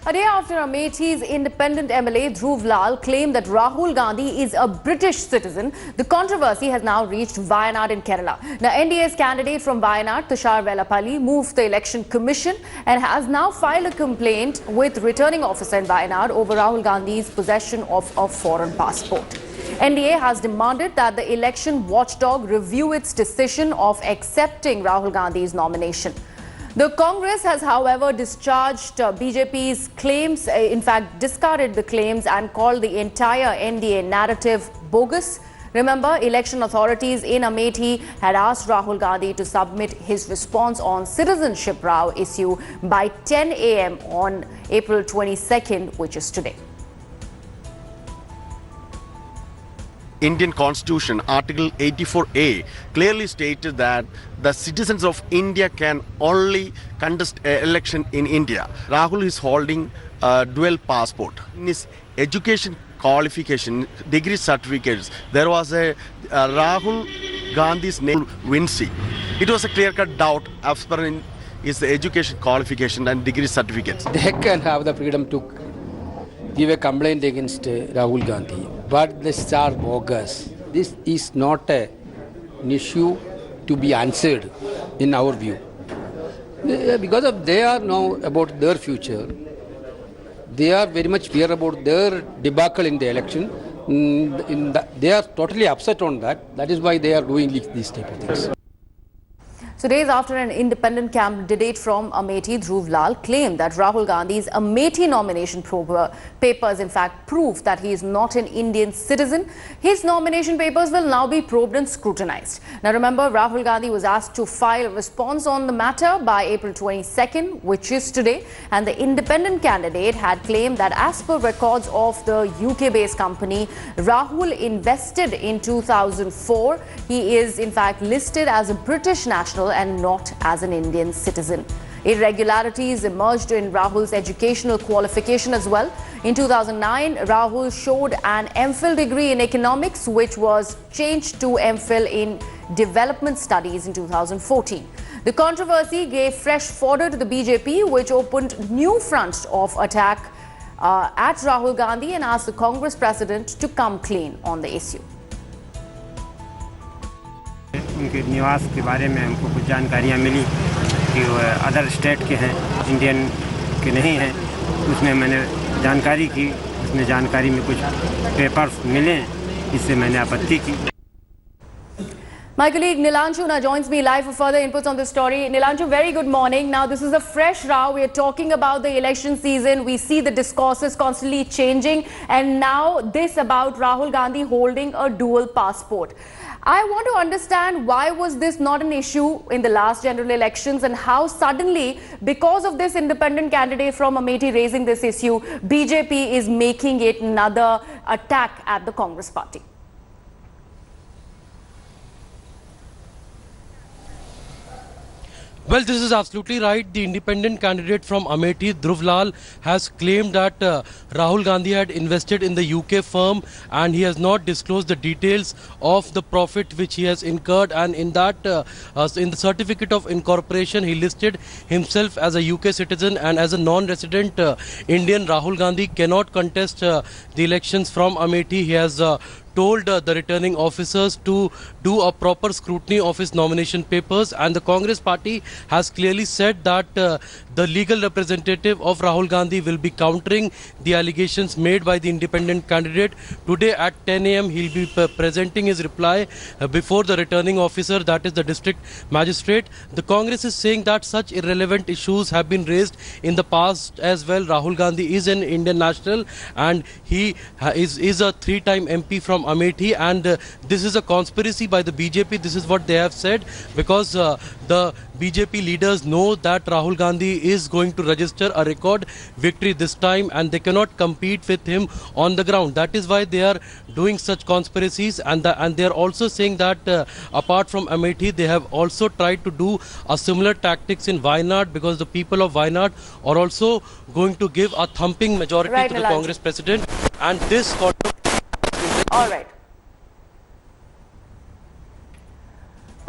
A day after Ameethi's independent MLA Dhruv Lal claimed that Rahul Gandhi is a British citizen, the controversy has now reached Wayanad in Kerala. Now, NDA's candidate from Wayanad, Tushar Vellapalli, moved the Election Commission and has now filed a complaint with returning officer in Wayanad over Rahul Gandhi's possession of a foreign passport. NDA has demanded that the election watchdog review its decision of accepting Rahul Gandhi's nomination. The Congress has, however, discharged BJP's claims, in fact, discarded the claims and called the entire NDA narrative bogus. Remember, election authorities in Amethi had asked Rahul Gandhi to submit his response on citizenship row issue by 10 a.m. on April 22nd, which is today. Indian Constitution, Article 84A, clearly stated that the citizens of India can only contest an election in India. Rahul is holding a dual passport. In his education qualification, degree certificates, there was a Rahul Gandhi's name, Vinci. It was a clear-cut doubt as per his education qualification and degree certificates. They can have the freedom to give a complaint against Rahul Gandhi, but this are bogus. This is not an issue to be answered in our view. Because of they are now about their future. They are very much fear about their debacle in the election. They are totally upset on that. That is why they are doing these type of things. So days after an independent candidate from Amethi, Dhruv Lal, claimed that Rahul Gandhi's Amethi nomination papers in fact prove that he is not an Indian citizen, his nomination papers will now be probed and scrutinized. Now remember, Rahul Gandhi was asked to file a response on the matter by April 22nd, which is today, and the independent candidate had claimed that as per records of the UK-based company Rahul invested in 2004, he is in fact listed as a British national and not as an Indian citizen. Irregularities emerged in Rahul's educational qualification as well. In 2009, Rahul showed an MPhil degree in economics, which was changed to MPhil in development studies in 2014. The controversy gave fresh fodder to the BJP, which opened new fronts of attack at Rahul Gandhi and asked the Congress president to come clean on the issue. उनके निवास के बारे में हमको कुछ जानकारियाँ मिली कि वो अदर स्टेट के हैं, इंडियन के नहीं हैं। उसमें मैंने जानकारी की, उसमें जानकारी में कुछ पेपर्स मिले, इससे मैंने आपत्ति की। My colleague Nilanshu now joins me live for further inputs on this story. Nilanshu, very good morning. Now, this is a fresh row. We are talking about the election season. We see the discourses constantly changing. And now this about Rahul Gandhi holding a dual passport. I want to understand why was this not an issue in the last general elections and how suddenly, because of this independent candidate from Amethi raising this issue, BJP is making it another attack at the Congress party. Well, this is absolutely right. The independent candidate from Amethi, Dhruv Lal, has claimed that Rahul Gandhi had invested in the UK firm and he has not disclosed the details of the profit which he has incurred, and in that, in the certificate of incorporation, he listed himself as a UK citizen, and as a non-resident Indian, Rahul Gandhi cannot contest the elections from Amethi. He has told the returning officers to do a proper scrutiny of his nomination papers, and the Congress party has clearly said that the legal representative of Rahul Gandhi will be countering the allegations made by the independent candidate. Today at 10 a.m. he'll be presenting his reply before the returning officer, that is the district magistrate. The Congress is saying that such irrelevant issues have been raised in the past as well. Rahul Gandhi is an Indian national and he is a three-time MP from Amethi, and this is a conspiracy by the BJP. This is what they have said, because the BJP leaders know that Rahul Gandhi is going to register a record victory this time and they cannot compete with him on the ground. That is why they are doing such conspiracies, and they are also saying that apart from Amethi, they have also tried to do a similar tactics in Wayanad, because the people of Wayanad are also going to give a thumping majority to the Congress president, and this All right.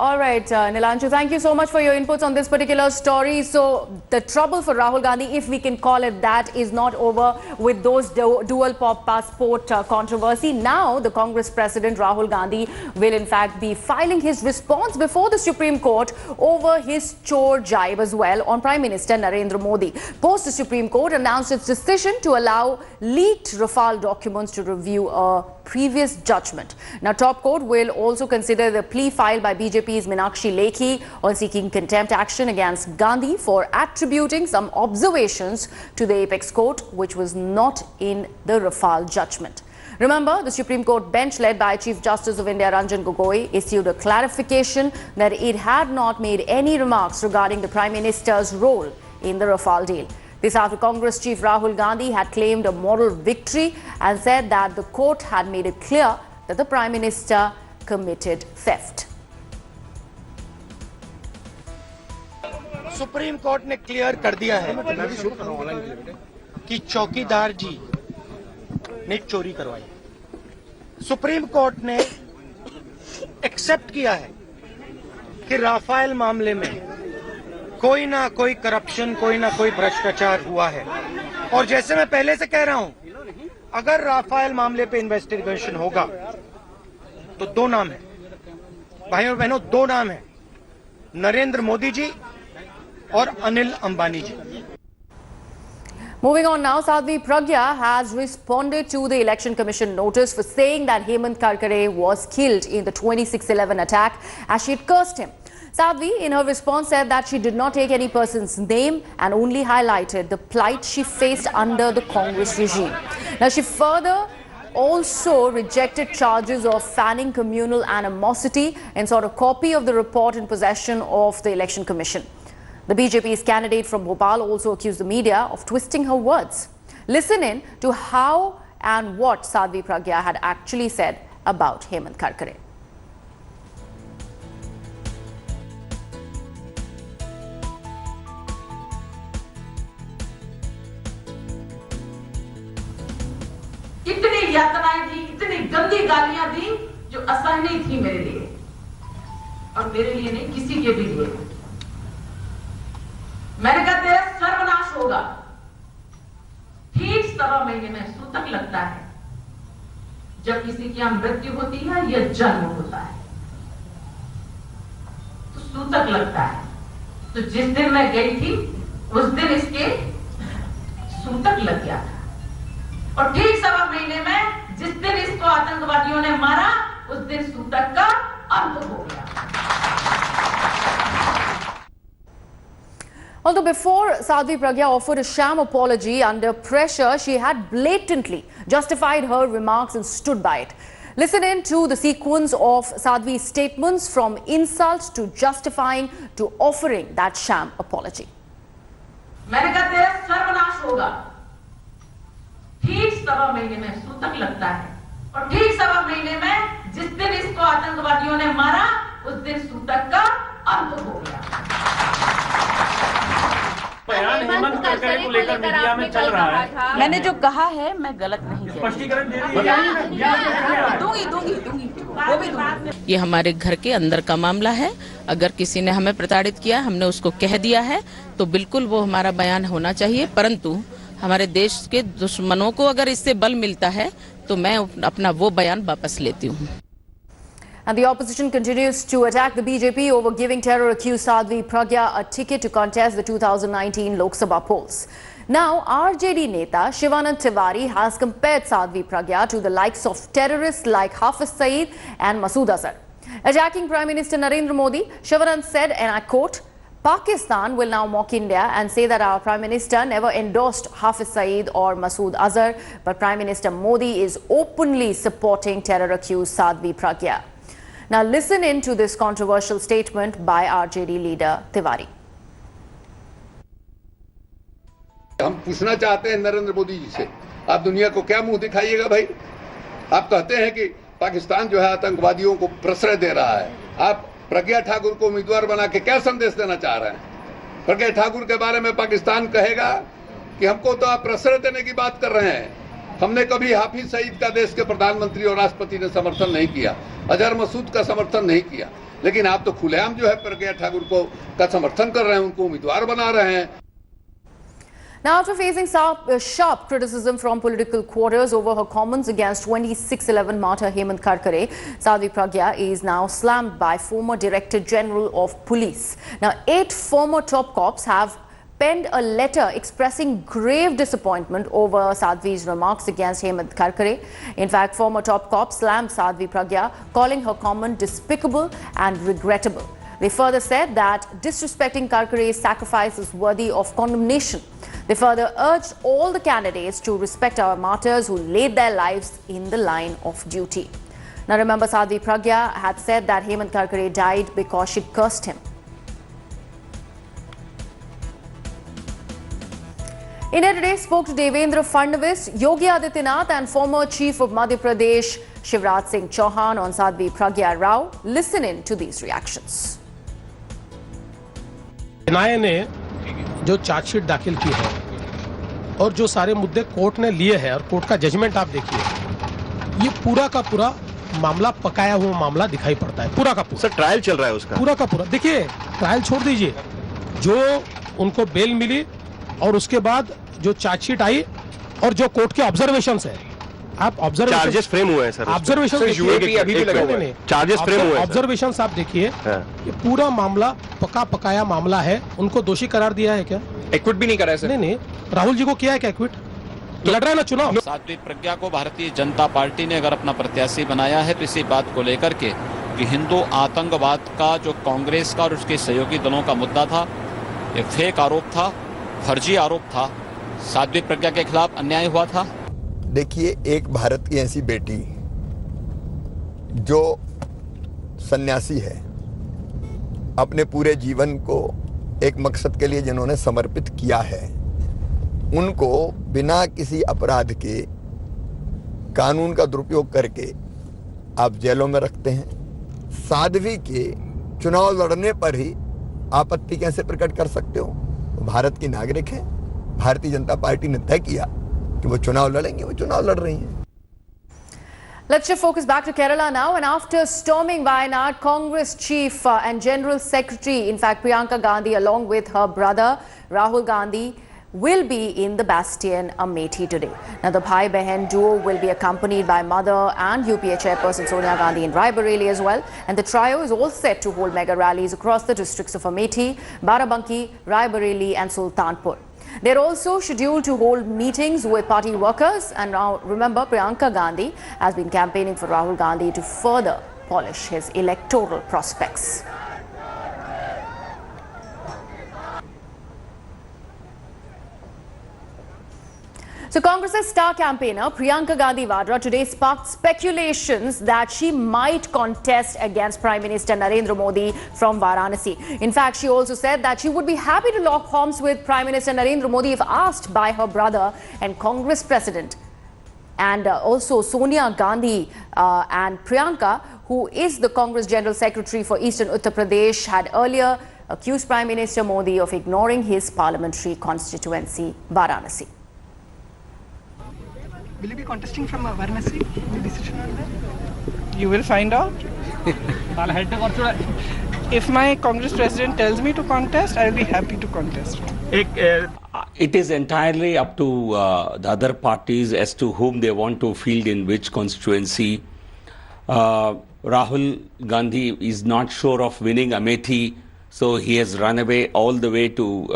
All right, Nilanshu, thank you so much for your inputs on this particular story. So the trouble for Rahul Gandhi, if we can call it that, is not over with those dual passport controversy. Now the Congress president Rahul Gandhi will in fact be filing his response before the Supreme Court over his chore jibe as well on Prime Minister Narendra Modi. Post the Supreme Court announced its decision to allow leaked Rafale documents to review a previous judgment. Now, top court will also consider the plea filed by BJP's Meenakshi Lekhi on seeking contempt action against Gandhi for attributing some observations to the apex court, which was not in the Rafale judgment. Remember, the Supreme Court bench led by Chief Justice of India Ranjan Gogoi issued a clarification that it had not made any remarks regarding the Prime Minister's role in the Rafale deal. This after Congress Chief Rahul Gandhi had claimed a moral victory and said that the court had made it clear that the Prime Minister committed theft. Supreme court ने clear कर दिया है कि चौकीदार जी ने चोरी करवाई। Supreme court ने एक्सेप्ट किया है कि राफेल मामले में कोई ना कोई करप्शन, कोई ना कोई भ्रष्टाचार हुआ है। और जैसे मैं पहले से कह रहा हूं, अगर राफेल मामले पे इन्वेस्टिगेशन होगा तो दो नाम है, भाइयों और बहनों, दो नाम है, नरेंद्र मोदी जी और अनिल अंबानी जी। Moving on now, Sadhvi Pragya has responded to the Election Commission notice for saying that Hemant Karkare was killed in the 26/11 attack as she had cursed him. Sadhvi, in her response, said that she did not take any person's name and only highlighted the plight she faced under the Congress regime. Now, she further also rejected charges of fanning communal animosity and sought a copy of the report in possession of the Election Commission. The BJP's candidate from Bhopal also accused the media of twisting her words. Listen in to how and what Sadhvi Pragya had actually said about Hemant Karkare. इतनी यातनाएं दी, इतनी गंदी गालियां दी जो असहनीय थी मेरे लिए, और मेरे लिए नहीं, किसी के भी लिए। मैंने कहा तेरा सर्वनाश होगा। ठीक 7 महीने में सूतक लगता है जब किसी की मृत्यु होती है या जन्म होता है, तो सूतक लगता है। तो जिस दिन मैं गई थी उस दिन इसके सूतक लग गया था, और ठीक 7 महीने में जिस दिन इसको आतंकवादियों ने मारा उस दिन सूतक का अंत हो गया। Although before Sadhvi Pragya offered a sham apology under pressure, she had blatantly justified her remarks and stood by it. Listen in to the sequence of Sadhvi's statements from insults to justifying to offering that sham apology. मैंने कहा तेरा सर्वनाश होगा। ठीक 7 महीने में सूतक लगता है, और ठीक 7 महीने में जिस दिन इसको आतंकवादियों ने मारा उस दिन सूतक का अंत हो गया। बयान हेमंत करकरे को लेकर मीडिया में चल रहा है। मैंने जो कहा है मैं गलत नहीं कह स्पष्टीकरण दे रही है। दूंगी वो भी दूंगी। ये हमारे घर के अंदर का मामला है। अगर किसी ने हमें प्रताड़ित किया, हमने उसको कह दिया है, तो बिल्कुल वो हमारा बयान होना चाहिए। परंतु हमारे देश के दुश्मनों को अगर इससे बल मिलता है तो मैं अपना वो बयान वापस लेती हूँ। And the opposition continues to attack the BJP over giving terror-accused Sadhvi Pragya a ticket to contest the 2019 Lok Sabha polls. Now, RJD Neta Shivanand Tiwari has compared Sadhvi Pragya to the likes of terrorists like Hafiz Saeed and Masood Azhar. Attacking Prime Minister Narendra Modi, Shivanand said, and I quote, Pakistan will now mock India and say that our Prime Minister never endorsed Hafiz Saeed or Masood Azhar, but Prime Minister Modi is openly supporting terror-accused Sadhvi Pragya. Now listen in to this controversial statement by RJD leader Tiwari. हम पूछना चाहते हैं नरेंद्र मोदी जी से, आप दुनिया को क्या मुंह दिखाइएगा भाई? आप कहते हैं कि पाकिस्तान जो है आतंकवादियों को प्रश्रय दे रहा है। आप प्रज्ञा ठाकुर को उम्मीदवार बना के क्या संदेश देना चाह रहे हैं? प्रज्ञा ठाकुर के बारे में पाकिस्तान कहेगा कि हमको तो आप प्रश्रय देने की बात कर रहे हैं। हमने कभी हाफिज सईद का देश के प्रधानमंत्री और राष्ट्रपति ने समर्थन नहीं किया, अजहर मसूद का समर्थन नहीं किया। लेकिन आप तो खुलेआम जो है प्रज्ञा ठाकुर को का समर्थन कर रहे हैं, उनको उम्मीदवार बना रहे हैं। Now, after facing sharp criticism from political quarters over her comments against 2611 martyr Hemant Karkare, Sadhvi Pragya is now slammed by former Director General of Police. Now, 8 former top cops have penned a letter expressing grave disappointment over Sadhvi's remarks against Hemant Karkare. In fact, former top cops slammed Sadhvi Pragya, calling her comment despicable and regrettable. They further said that disrespecting Karkare's sacrifice is worthy of condemnation. They further urged all the candidates to respect our martyrs who laid their lives in the line of duty. Now remember, Sadhvi Pragya had said that Hemant Karkare died because she cursed him. India Today spoke to Devendra Fadnavis, Yogi Adityanath and former Chief of Madhya Pradesh Shivraj Singh Chauhan on Sadhvi Pragya Rao. Listen in to these reactions. NIA ने जो chargesheet दाखिल की है और जो सारे मुद्दे court ने लिए हैं और कोर्ट का जजमेंट आप देखिए, ये पूरा का पूरा मामला पकाया हुआ मामला दिखाई पड़ता है। पूरा का पूरा सर ट्रायल चल रहा है उसका, पूरा का पूरा। देखिए, ट्रायल छोड़ दीजिए, जो उनको बेल मिली और उसके बाद जो चार्जशीट आई और जो कोर्ट के ऑब्जर्वेशंस है, आप ऑब्जर्वेशन चार्जेस फ्रेम हुए हैं सर, ऑब्जर्वेशन अभी भी लगा हुआ है, चार्जेस फ्रेम हुए हैं, ऑब्जर्वेशंस आप देखिए, ये पूरा मामला पकाया मामला है। उनको दोषी करार दिया है क्या? एक्विट भी नहीं करा है सर। नहीं, राहुल जी को किया है क्या एक्विट? लड़ रहा है ना चुनाव। साध्वी प्रज्ञा को भारतीय जनता पार्टी ने अगर अपना प्रत्याशी बनाया है तो इसी बात को लेकर के कि हिंदू आतंकवाद का जो कांग्रेस का और उसके सहयोगी दलों का मुद्दा था, ये फेक आरोप था, फर्जी आरोप था, साध्वी प्रज्ञा के खिलाफ अन्याय हुआ था। देखिए, एक भारत की ऐसी बेटी जो सन्यासी है, अपने पूरे जीवन को एक मकसद के लिए जिन्होंने समर्पित किया है, उनको बिना किसी अपराध के कानून का दुरुपयोग करके आप जेलों में रखते हैं। साध्वी के चुनाव लड़ने पर ही आपत्ति कैसे प्रकट कर सकते हो? भारत की नागरिक है, भारतीय जनता पार्टी ने तय किया कि वो चुनाव लड़ेंगे, वो चुनाव लड़ रही हैं। Let's shift focus back to Kerala now. And after storming Wayanad, Congress Chief and General Secretary, in fact Priyanka Gandhi, along with her brother Rahul Gandhi, will be in the bastion Amethi today. Now the Bhai-Behan duo will be accompanied by mother and UPA chairperson Sonia Gandhi in Raebareli as well. And the trio is all set to hold mega rallies across the districts of Amethi, Barabanki, Raebareli and Sultanpur. They're also scheduled to hold meetings with party workers. And now remember, Priyanka Gandhi has been campaigning for Rahul Gandhi to further polish his electoral prospects. So Congress's star campaigner Priyanka Gandhi Vadra today sparked speculations that she might contest against Prime Minister Narendra Modi from Varanasi. In fact, she also said that she would be happy to lock horns with Prime Minister Narendra Modi if asked by her brother and Congress President. And also Sonia Gandhi and Priyanka, who is the Congress General Secretary for Eastern Uttar Pradesh, had earlier accused Prime Minister Modi of ignoring his parliamentary constituency, Varanasi. Will you be contesting from Varanasi? Any decision on that? You will find out. If my Congress President tells me to contest, I will be happy to contest. It is entirely up to the other parties as to whom they want to field in which constituency. Rahul Gandhi is not sure of winning Amethi, so he has run away all the way to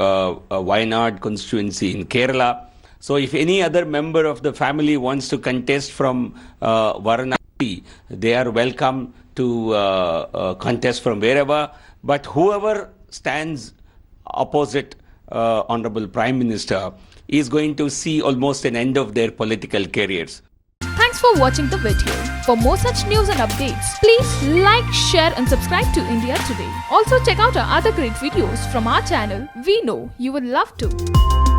Wayanad constituency in Kerala. So if any other member of the family wants to contest from Varanasi, they are welcome to contest from wherever. But whoever stands opposite Honorable Prime Minister is going to see almost an end of their political careers. Thanks for watching the video. For more such news and updates, please like, share and subscribe to India Today. Also check out our other great videos from our channel. We know you would love to.